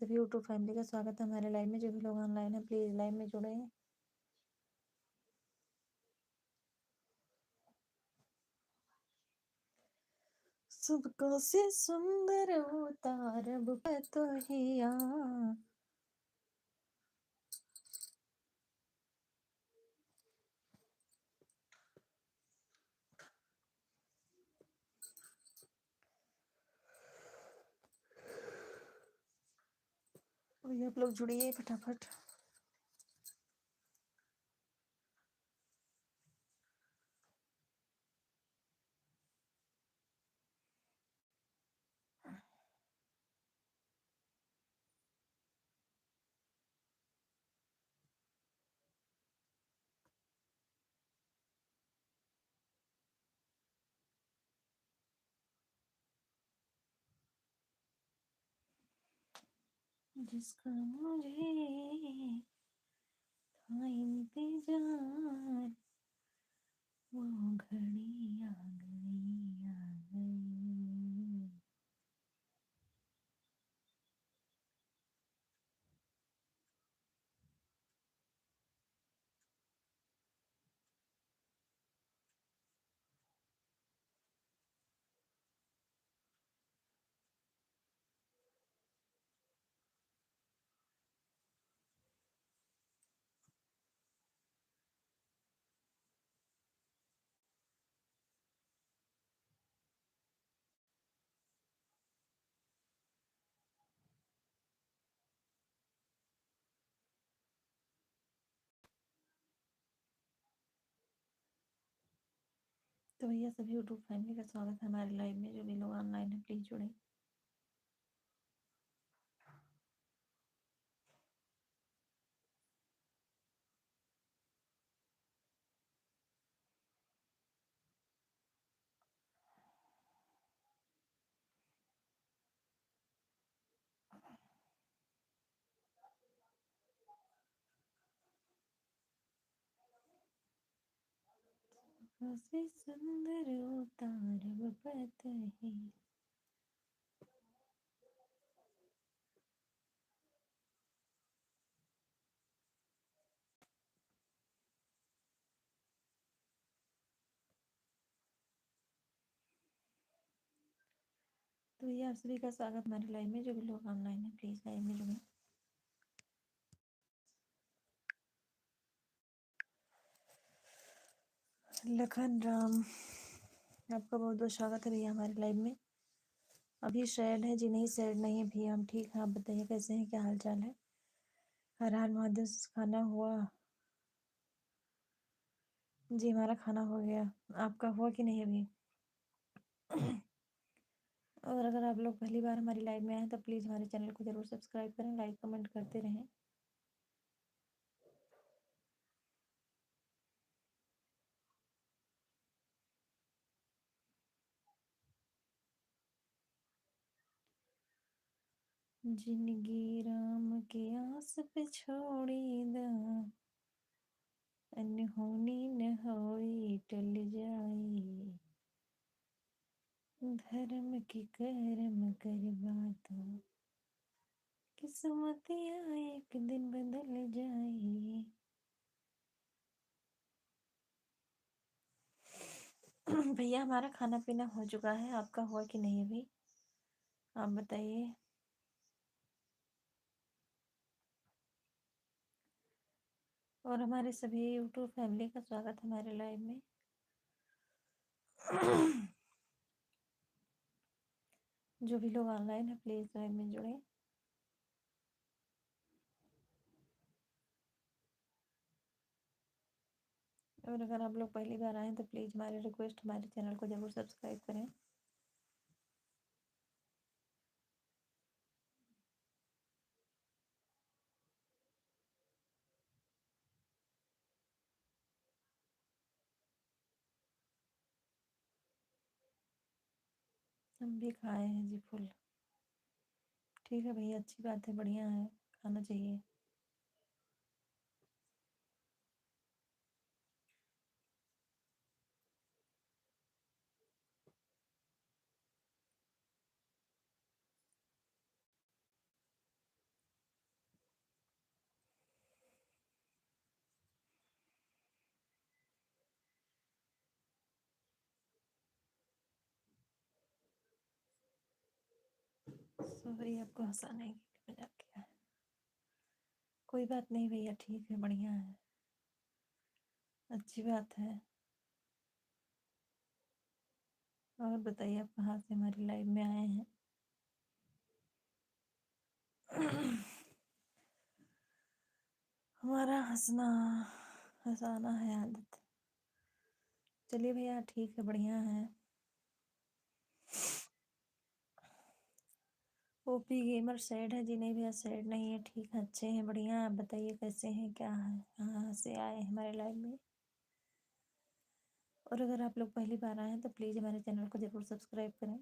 सभी YouTube family का स्वागत है हमारे लाइव में। जो भी लोग ऑनलाइन है प्लीज लाइव में जुड़े। सबको से सुंदर उतारब पतोहिया। और आप लोग जुड़िए फटाफट। जिसका मुझे था इंतजार वो घड़ी आ गई आ गई। तो भैया सभी यूट्यूब फैमिली का स्वागत है हमारे लाइव में। जो भी लोग ऑनलाइन है प्लीज जुड़े। सबसे सुंदर उतारब पतोहिया। तो ये आप सभी का स्वागत हमारे लाइव में। जो भी लोग ऑनलाइन है प्लीज लाइव में जुड़े। लखन राम आपका बहुत बहुत स्वागत है भैया हमारे लाइव में। अभी सैड है जी? नहीं सैड नहीं है भैया, हम ठीक हैं। आप बताइए कैसे हैं, क्या हाल चाल है? हर हर महादेव। खाना हुआ जी? हमारा खाना हो गया, आपका हुआ कि नहीं अभी? और अगर आप लोग पहली बार हमारी लाइव में आए तो प्लीज़ हमारे चैनल को ज़रूर सब्सक्राइब करें, लाइक कमेंट करते रहें। जिंदगी राम के आस पे छोड़ी दा, अनहोनी न होई टल जाई। धर्म की कर्म करवा दो, किस्मतियाँ एक दिन बदल जाई। भैया हमारा खाना पीना हो चुका है, आपका हुआ कि नहीं अभी? आप बताइए। और हमारे सभी यूट्यूब फैमिली का स्वागत है हमारे लाइव में। जो भी लोग ऑनलाइन है प्लीज लाइव में जुड़े। और अगर आप लोग पहली बार आए तो प्लीज हमारी रिक्वेस्ट, हमारे चैनल को जरूर सब्सक्राइब करें। हम भी खाए हैं जी फुल। ठीक है भैया, अच्छी बात है, बढ़िया है, खाना चाहिए। सॉरी आपको हंसाने के लिए मजाक किया है। कोई बात नहीं भैया, ठीक है, बढ़िया है, अच्छी बात है। और बताइए आप कहाँ से हमारी लाइव में आए हैं? हमारा हंसना हंसाना है आदत। चलिए भैया ठीक है, बढ़िया है। ओपी गेमर सैड है जी? नहीं भैया सैड नहीं है, ठीक है, अच्छे हैं, बढ़िया है। आप बताइए कैसे हैं, क्या है, कहाँ से आए हैं हमारे लाइव में? और अगर आप लोग पहली बार आए हैं तो प्लीज़ हमारे चैनल को ज़रूर सब्सक्राइब करें।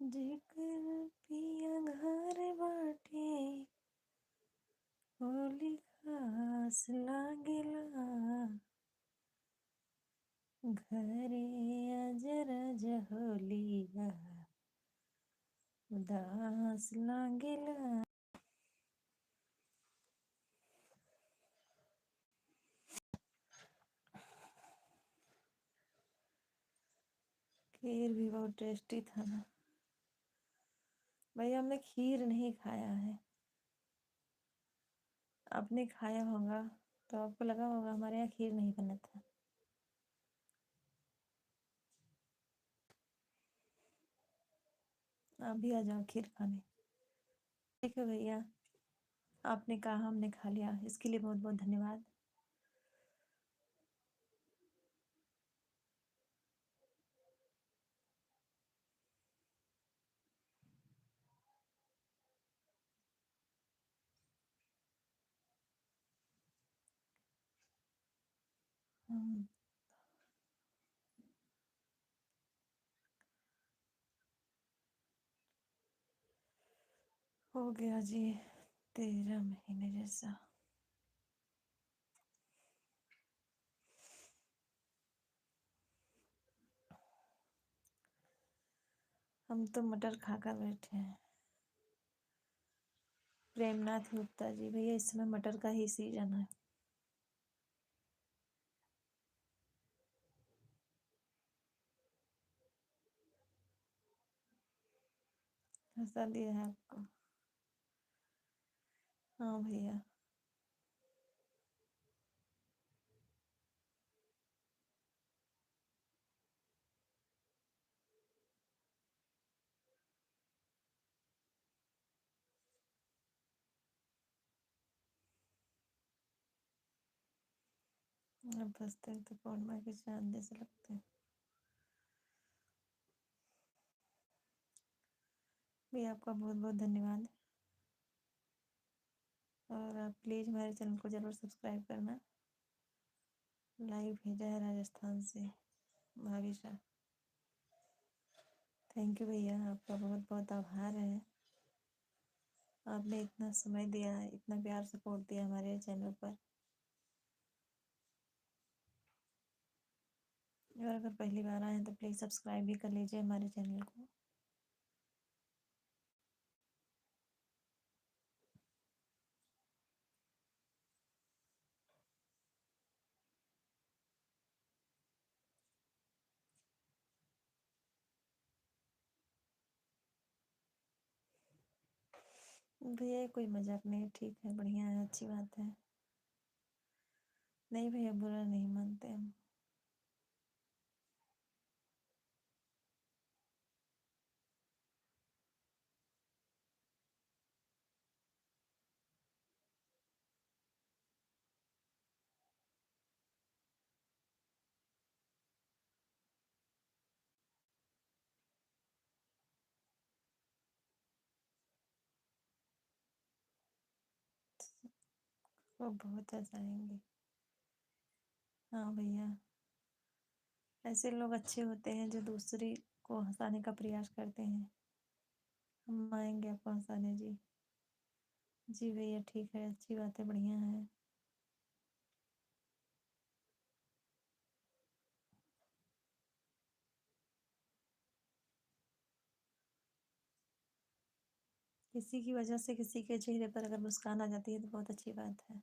जेकर पिया घर बाटे होली खास लागेला, घरे अजर जहोलिया उदास लागेला। खीर भी बहुत टेस्टी था ना भैया, हमने खीर नहीं खाया है। आपने खाया होगा तो आपको लगा होगा हमारे यहाँ खीर नहीं बना था। आप भी आ जाओ खीर खाने। ठीक है भैया, आपने कहा हमने खा लिया, इसके लिए बहुत बहुत धन्यवाद। हम्म, हो गया जी 13 महीने जैसा। हम तो मटर खाकर बैठे हैं। प्रेमनाथ गुप्ता जी? भैया इस समय मटर का ही सीजन है। हंसा दिया है आपको? हाँ भैया। आप हंसते हैं तो पौर्णिमा के चांद जैसे लगते हैं। भैया आपका बहुत बहुत धन्यवाद। और आप प्लीज़ हमारे चैनल को ज़रूर सब्सक्राइब करना। लाइव भेजा है राजस्थान से भाविशा। थैंक यू भैया, आपका बहुत बहुत आभार है। आपने इतना समय दिया है, इतना प्यार सपोर्ट दिया हमारे चैनल पर। और अगर पहली बार आए हैं तो प्लीज़ सब्सक्राइब भी कर लीजिए हमारे चैनल को। भैया ये कोई मजाक नहीं, ठीक है, बढ़िया है, अच्छी बात है। नहीं भैया बुरा नहीं मानते हम। वो बहुत हंसाएंगे। हाँ भैया, ऐसे लोग अच्छे होते हैं जो दूसरी को हंसाने का प्रयास करते हैं। हम आएंगे आपको हंसाने जी। जी भैया ठीक है, अच्छी बात है, बढ़िया है। किसी की वजह से किसी के चेहरे पर अगर मुस्कान आ जाती है तो बहुत अच्छी बात है।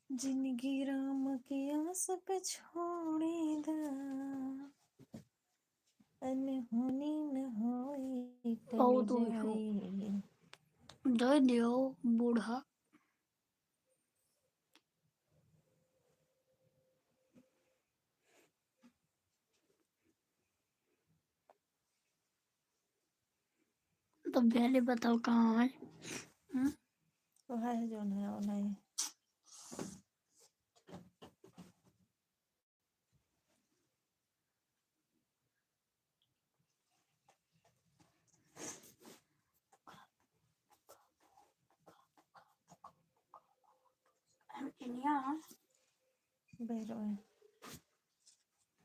जिंदगी राम की आस पे छोड़ी दा, अनहोनी न होई टल Oh, तो हो जाई। दे दियो बूढ़ा। तो पहले बताओ कहाँ है? तो है जो है वो नहीं। यहाँ बेरो है।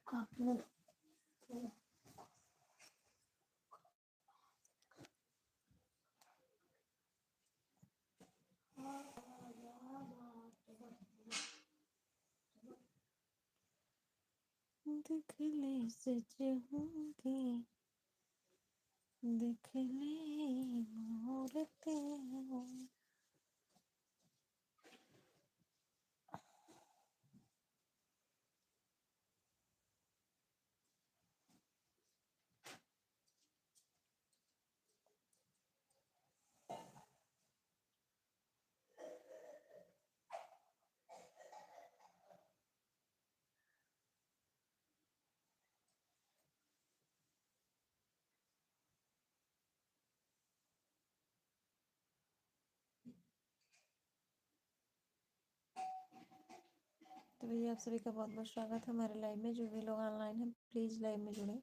काफी देख ले सच होंगी, देख ले मूरतें हो। तो भैया आप सभी का बहुत बहुत स्वागत है हमारे लाइव में। जो भी लोग ऑनलाइन हैं प्लीज़ लाइव में जुड़ें,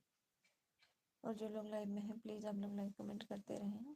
और जो लोग लाइव में हैं प्लीज़ आप लोग लाइक कमेंट करते रहें।